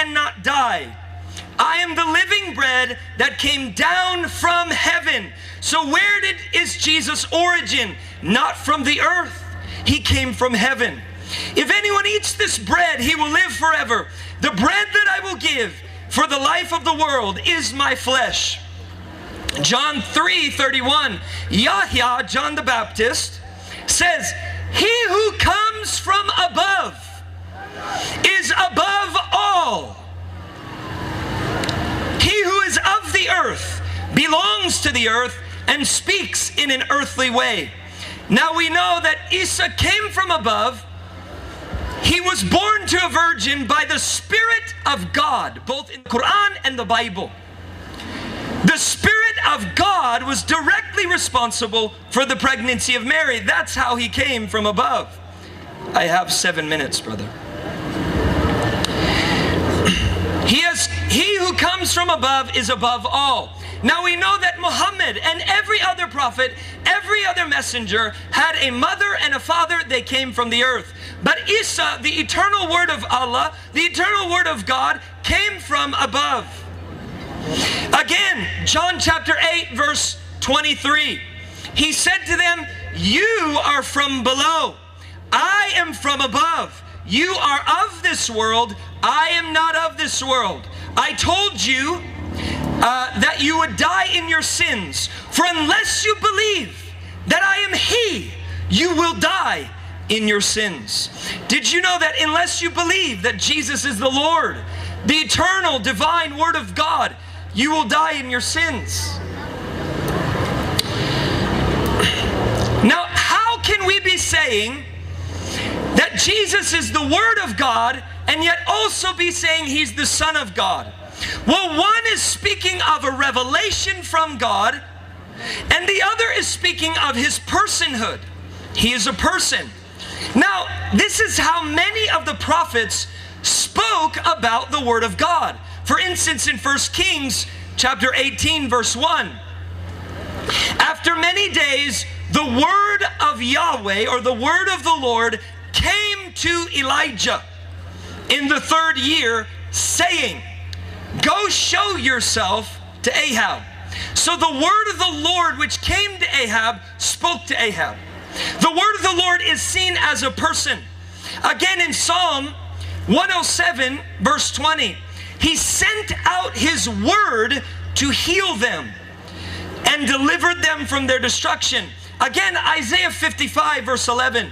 cannot die. I am the living bread that came down from heaven. So where is Jesus' origin? Not from the earth. He came from heaven. If anyone eats this bread, he will live forever. The bread that I will give for the life of the world is my flesh. John 3:31, Yahya, John the Baptist, says, he who comes from above is above all. He who is of the earth belongs to the earth and speaks in an earthly way. Now we know that Isa came from above. He was born to a virgin by the Spirit of God, both in the Quran and the Bible. The Spirit of God was directly responsible for the pregnancy of Mary. That's how he came from above. I have 7 minutes, brother. He who comes from above is above all. Now we know that Muhammad and every other prophet, every other messenger had a mother and a father. They came from the earth. But Isa, the eternal word of Allah, the eternal word of God, came from above. Again, John chapter 8 verse 23. He said to them, you are from below. I am from above. You are of this world. I am not of this world. I told you that you would die in your sins. For unless you believe that I am He, you will die in your sins. Did you know that unless you believe that Jesus is the Lord, the eternal divine word of God, you will die in your sins? Now, how can we be saying that Jesus is the Word of God and yet also be saying He's the Son of God? Well, one is speaking of a revelation from God, and the other is speaking of His personhood. He is a person. Now, this is how many of the prophets spoke about the Word of God. For instance, in 1 Kings chapter 18 verse 1, after many days, the word of Yahweh, or the word of the Lord, came to Elijah in the 3rd year, saying, go show yourself to Ahab. So the word of the Lord which came to Ahab spoke to Ahab. The word of the Lord is seen as a person. Again in Psalm 107 verse 20, He sent out His word to heal them and delivered them from their destruction. Again, Isaiah 55 verse 11,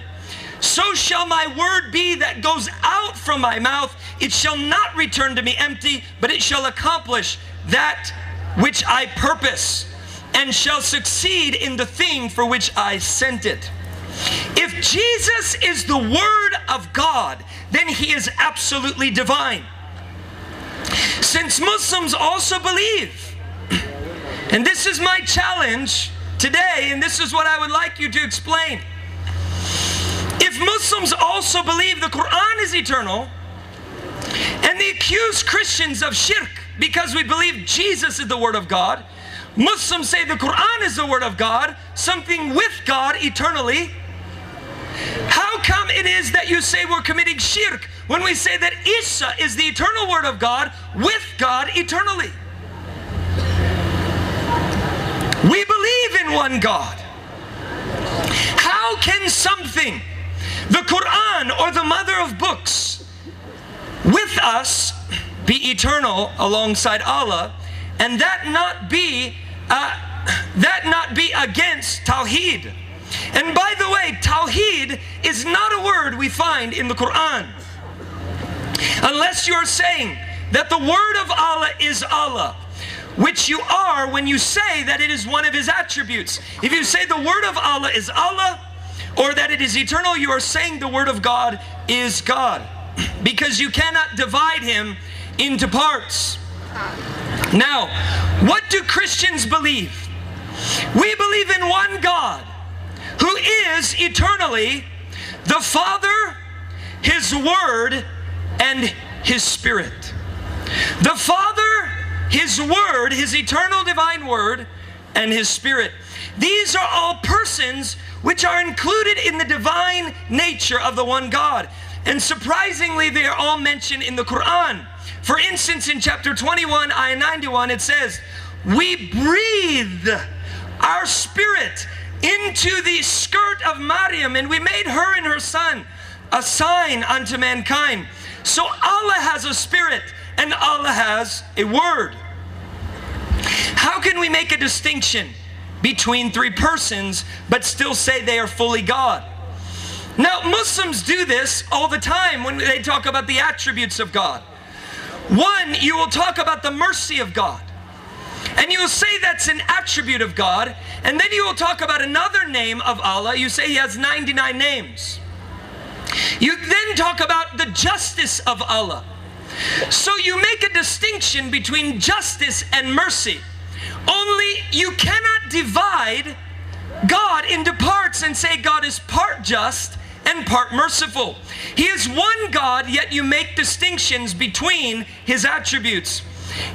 so shall my word be that goes out from my mouth. It shall not return to me empty, but it shall accomplish that which I purpose, and shall succeed in the thing for which I sent it. If Jesus is the Word of God, then He is absolutely divine. Since Muslims also believe, and this is my challenge today, and this is what I would like you to explain. If Muslims also believe the Quran is eternal, and they accuse Christians of shirk because we believe Jesus is the Word of God, Muslims say the Quran is the Word of God, something with God eternally, how come it is that you say we're committing shirk when we say that Isa is the eternal Word of God with God eternally? We believe in one God. How can something, the Quran or the mother of books, with us be eternal alongside Allah, and that not be against Tawheed? And by the way, Tawheed is not a word we find in the Quran. Unless you're saying that the word of Allah is Allah, which you are when you say that it is one of His attributes. If you say the word of Allah is Allah, or that it is eternal, you are saying the word of God is God, because you cannot divide Him into parts. Now, what do Christians believe? We believe in one God, who is eternally the Father, His Word, and His Spirit. The Father, His Word, His eternal divine Word, and His Spirit. These are all persons which are included in the divine nature of the one God. And surprisingly, they are all mentioned in the Quran. For instance, in chapter 21, ayah 91, it says, we breathe our spirit into the skirt of Maryam, and we made her and her son a sign unto mankind. So Allah has a spirit and Allah has a word. How can we make a distinction between three persons but still say they are fully God? Now, Muslims do this all the time when they talk about the attributes of God. One, you will talk about the mercy of God, and you will say that's an attribute of God, and then you will talk about another name of Allah. You say He has 99 names. You then talk about the justice of Allah. So you make a distinction between justice and mercy. Only you cannot divide God into parts and say God is part just and part merciful. He is one God, yet you make distinctions between His attributes.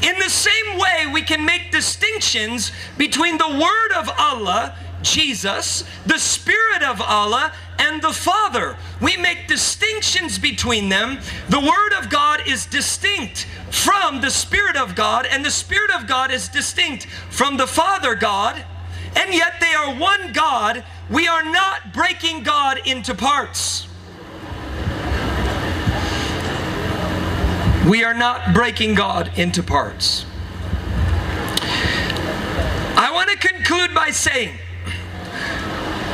In the same way, we can make distinctions between the Word of Allah, Jesus, the Spirit of Allah, and the Father. We make distinctions between them. The Word of God is distinct from the Spirit of God, and the Spirit of God is distinct from the Father God, and yet they are one God. We are not breaking God into parts. We are not breaking God into parts. I want to conclude by saying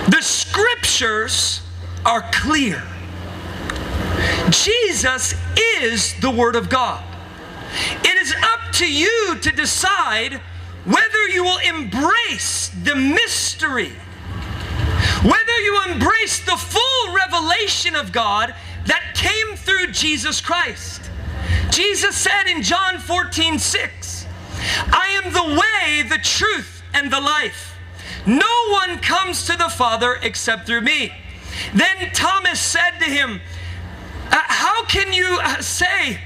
the scriptures are clear. Jesus is the Word of God. It is up to you to decide whether you will embrace the mystery, whether you embrace the full revelation of God that came through Jesus Christ. Jesus said in John 14:6, I am the way, the truth, and the life. No one comes to the Father except through me. Then Thomas said to him, how can you say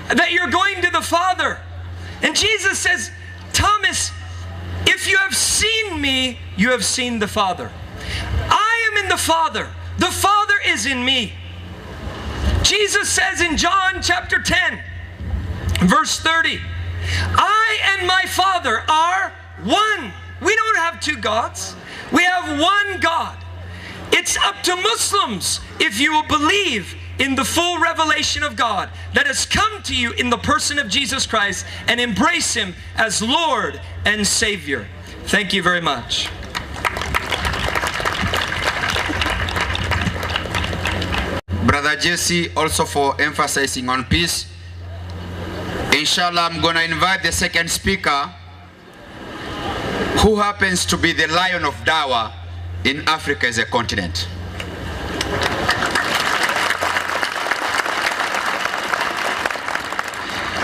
that you're going to the Father? And Jesus says, Thomas, if you have seen me, you have seen the Father. I am in the Father. The Father is in me. Jesus says in John chapter 10, verse 30, I and my Father are one. We don't have two gods. We have one God. It's up to Muslims if you will believe in the full revelation of God that has come to you in the person of Jesus Christ and embrace Him as Lord and Savior. Thank you very much. Brother Jesse, also for emphasizing on peace. Inshallah, I'm going to invite the second speaker, who happens to be the lion of Dawah in Africa as a continent.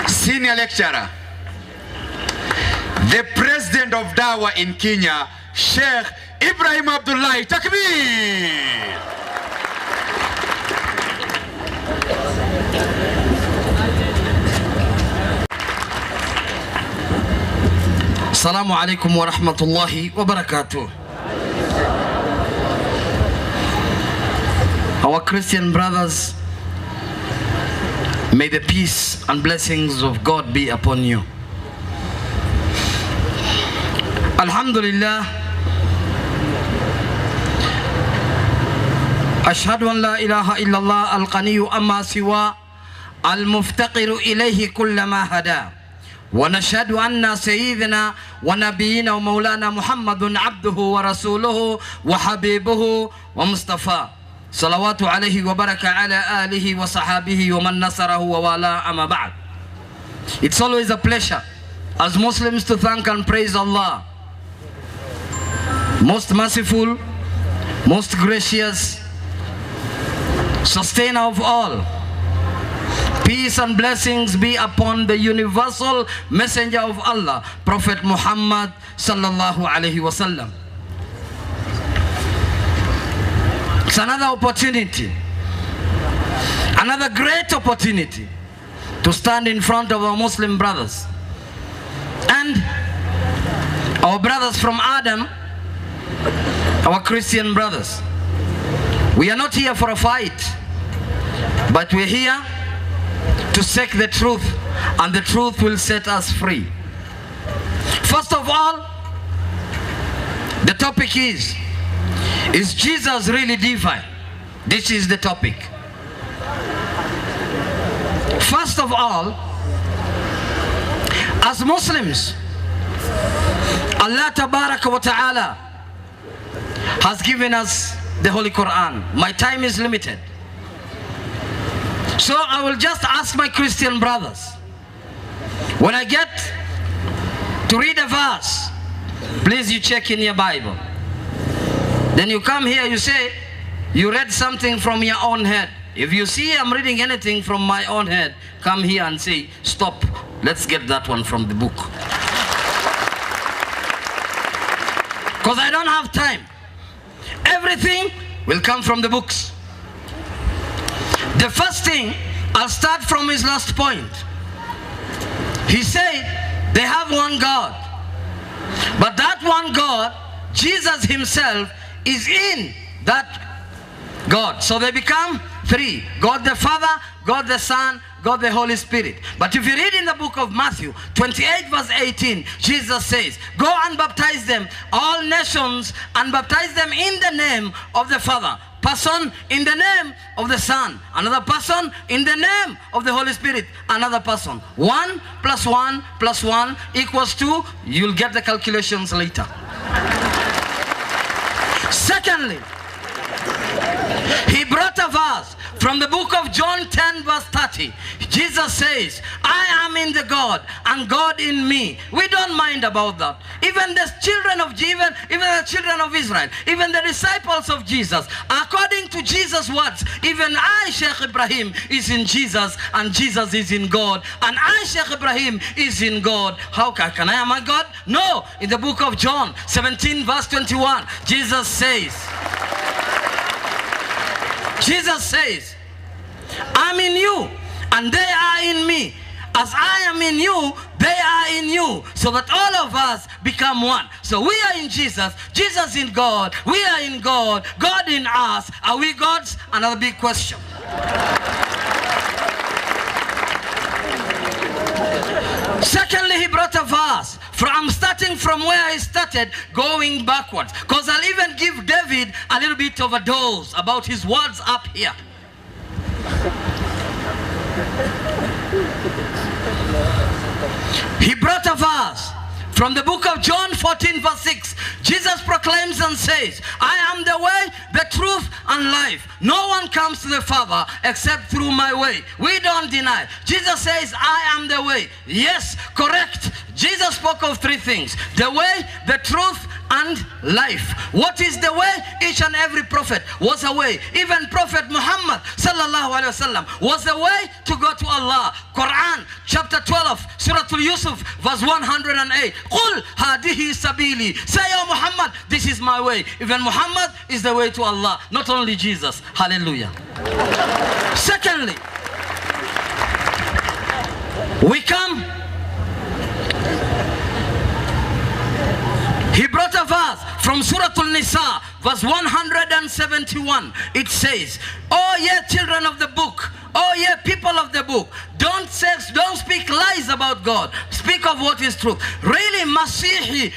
Senior lecturer, the president of Dawah in Kenya, Sheikh Ibrahim Abdullahi. Takbir! Assalamu alaikum wa rahmatullahi wa barakatuh. Our Christian brothers, may the peace and blessings of God be upon you. Alhamdulillah. Ashhadu an la ilaha illallah al-qaniyu amma siwa al-muftaqiru ilayhi kulla ma hada. ونشهد أن سيدنا ونبينا ومولانا محمد عبده ورسوله وحبيبه ومصطفى صلوات عليه وبركة على آله وصحابه ومن نصره ووالاه أما بعد. It's always a pleasure as Muslims to thank and praise Allah, most merciful, most gracious, sustainer of all. Peace and blessings be upon the universal messenger of Allah, Prophet Muhammad sallallahu alaihi wasallam. It's another opportunity, another great opportunity to stand in front of our Muslim brothers and our brothers from Adam, our Christian brothers. We are not here for a fight, but we're here to seek the truth and the truth will set us free. First of all, the topic is Jesus really divine? This is the topic. First of all, as Muslims, Allah Tabaraka wa Ta'ala has given us the Holy Quran. My time is limited, so I will just ask my Christian brothers, when I get to read a verse, please you check in your Bible. Then you come here, you say you read something from your own head. If you see I'm reading anything from my own head, come here and say, stop, let's get that one from the book. Because I don't have time. Everything will come from the books. The first thing, I'll start from his last point. He said they have one God, but that one God, Jesus himself, is in that God. So they become three: God the Father, God the Son, God the Holy Spirit. But if you read in the book of Matthew 28 verse 18, Jesus says, go and baptize them, all nations, and baptize them in the name of the Father, person in the name of the Son, another person in the name of the Holy Spirit, another person. 1 plus 1 plus 1 equals 2. You'll get the calculations later. Secondly, he brought a verse from the book of John 10 verse 30. Jesus says, I am in the God and God in me. We don't mind about that. Even the children of even the children of Israel, even the disciples of Jesus, according to Jesus' words, even I, Sheikh Ibrahim, is in Jesus, and Jesus is in God, and I, Sheikh Ibrahim, is in God. How can I am a God? No. In the book of John 17 verse 21, Jesus says, I'm in you and they are in me. As I am in you, they are in you, so that all of us become one. So we are in Jesus, Jesus in God, we are in God, God in us. Are we gods? Another big question. Secondly, he brought a verse. I'm starting from where I started, going backwards, because I'll even give David a little bit of a dose about his words up here. He brought a verse from the book of John 14 verse 6. Jesus proclaims and says, I am the way, the truth, and life. No one comes to the Father except through my way. We don't deny. Jesus says, I am the way. Yes, correct. Jesus spoke of three things: the way, the truth, and life. What is the way? Each and every prophet was a way. Even Prophet Muhammad sallallahu alaihi wasallam was the way to go to Allah. Quran chapter 12 Surah Yusuf verse 108. Qul hadihi sabili. Say, oh Muhammad, this is my way. Even Muhammad is the way to Allah, not only Jesus. Hallelujah. Secondly, we come. He brought a verse from Surah Al-Nisa, verse 171. It says, oh yeah, children of the book, oh yeah, people of the book, don't speak lies about God. Speak of what is truth. Really, Masihi,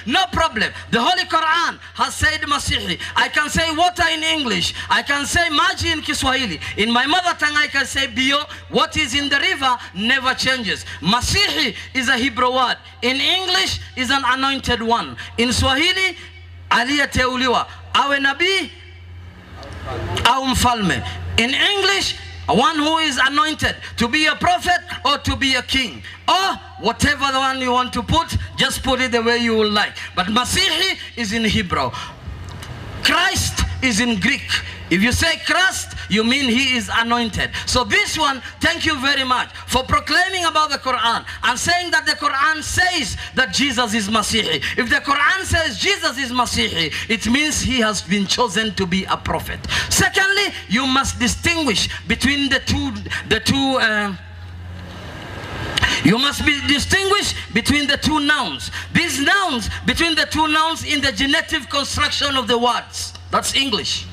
no problem. The Holy Quran has said Masihi. I can say water in English. I can say maji in Kiswahili. In my mother tongue, I can say bio. What is in the river never changes. Masihi is a Hebrew word. In English is an anointed one. In Swahili, aliyeteuliwa, awe nabii au mfalme. In English, one who is anointed to be a prophet or to be a king, or whatever the one you want to put, just put it the way you will like. But Masihi is in Hebrew. Christ is in Greek. If you say Christ, you mean he is anointed. So this one, thank you very much for proclaiming about the Quran and saying that the Quran says that Jesus is Masihi. If the Quran says Jesus is Masihi, it means he has been chosen to be a prophet. Secondly, you must distinguish between you must be distinguished between the two nouns. These nouns, between the two nouns in the genetic construction of the words. That's English.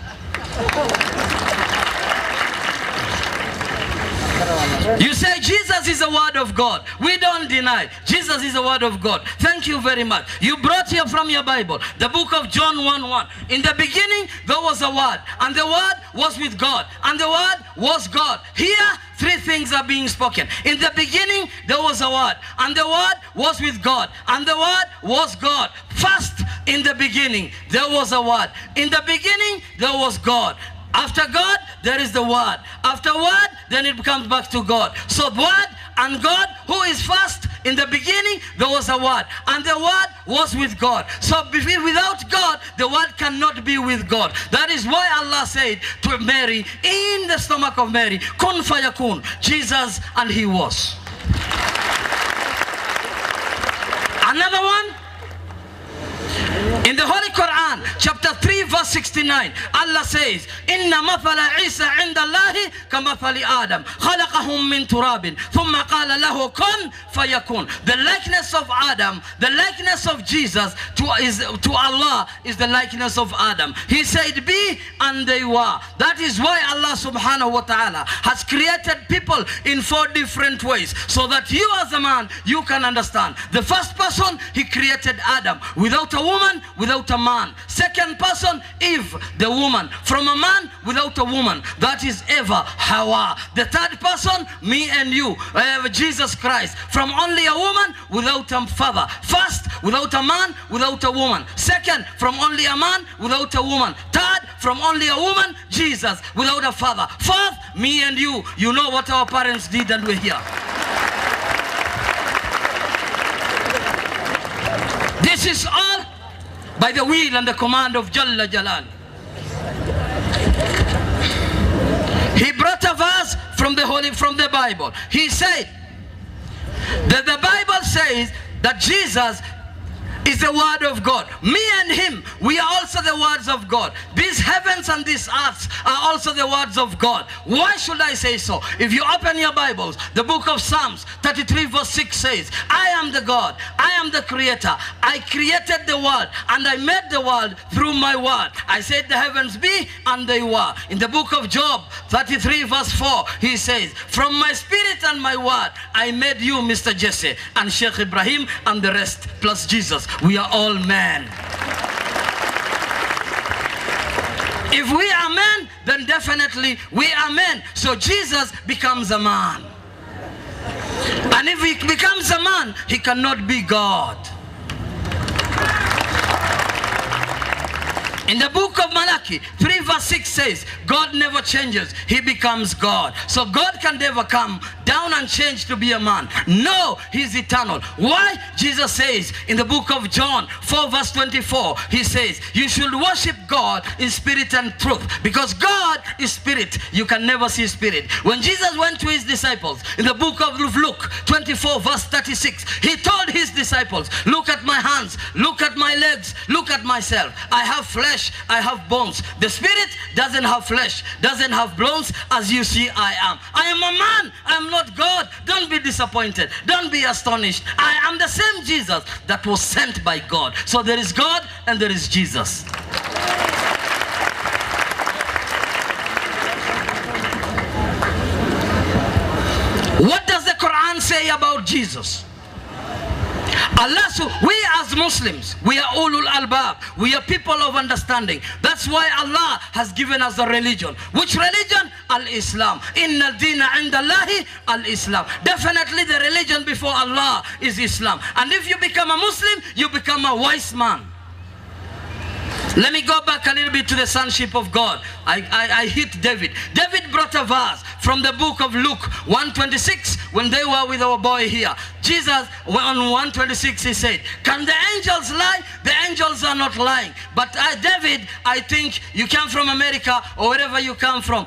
You say Jesus is the word of God. We don't deny Jesus is the word of God. Thank you very much. You brought here from your Bible the book of John 1:1. In the beginning there was a word, and the word was with God, and the word was God. Here three things are being spoken. In the beginning there was a word, and the word was with God, and the word was God. First, in the beginning there was a word. In the beginning there was God. After God, there is the word. After word, then it comes back to God. So word and God, who is first? In the beginning, there was a word, and the word was with God. So without God, the word cannot be with God. That is why Allah said to Mary, in the stomach of Mary, kun fayakun, Jesus, and he was. Another one, in the Holy Quran, chapter 3, verse 69, Allah says, Inna mathala Isa inda Allahi kamathali Adam, khalaqahum min turabin, thumma qala lahu kun fayakun. The likeness of Adam, the likeness of Jesus to Allah is the likeness of Adam. He said, be, and they were. That is why Allah subhanahu wa ta'ala has created people in 4 different ways, so that you as a man, you can understand. The first person, he created Adam, without a woman, without a man. Second person, Eve, the woman, from a man without a woman. That is Eva, Hawa. The third person, me and you, Jesus Christ, from only a woman without a father. First, without a man, without a woman. Second, from only a man without a woman. Third, from only a woman, Jesus, without a father. Fourth, me and you. You know what our parents did, and we're here. This is all by the will and the command of Jalla Jalal. He brought a verse from the Bible. He said that the Bible says that Jesus is the word of God. Me and him, we are also the words of God. These heavens and these earths are also the words of God. Why should I say so? If you open your Bibles, the book of Psalms 33 verse 6 says, I am the God, I am the creator. I created the world, and I made the world through my word. I said the heavens be, and they were. In the book of Job 33 verse 4, he says, from my spirit and my word, I made you, Mr. Jesse, and Sheikh Ibrahim, and the rest, plus Jesus. We are all men. If we are men, then definitely we are men. So Jesus becomes a man. And if he becomes a man, he cannot be God. In the book of Malachi 3 verse 6 says, God never changes, he becomes God. So God can never come down and change to be a man. No, he's eternal. Why? Jesus says in the book of John 4 verse 24, he says, you should worship God in spirit and truth, because God is spirit. You can never see spirit. When Jesus went to his disciples in the book of Luke 24 verse 36, he told his disciples, look at my hands, look at my legs, look at myself. I have flesh, I have bones. The spirit doesn't have flesh, doesn't have bones, as you see I am. I am a man, I am not God. Don't be disappointed, don't be astonished. I am the same Jesus that was sent by God. So there is God and there is Jesus. What does the Quran say about Jesus? Allah, we as Muslims, we are ulul albab, we are people of understanding. That's why Allah has given us a religion. Which religion? Al-Islam. Inna al-dina inda Allahi al-Islam. Definitely the religion before Allah is Islam. And if you become a Muslim, you become a wise man. Let me go back a little bit to the sonship of God. I hit David. David brought a verse from the book of Luke 1:26 when they were with our boy here. Jesus, on 1:26, he said, can the angels lie? The angels are not lying. But David, I think you come from America or wherever you come from.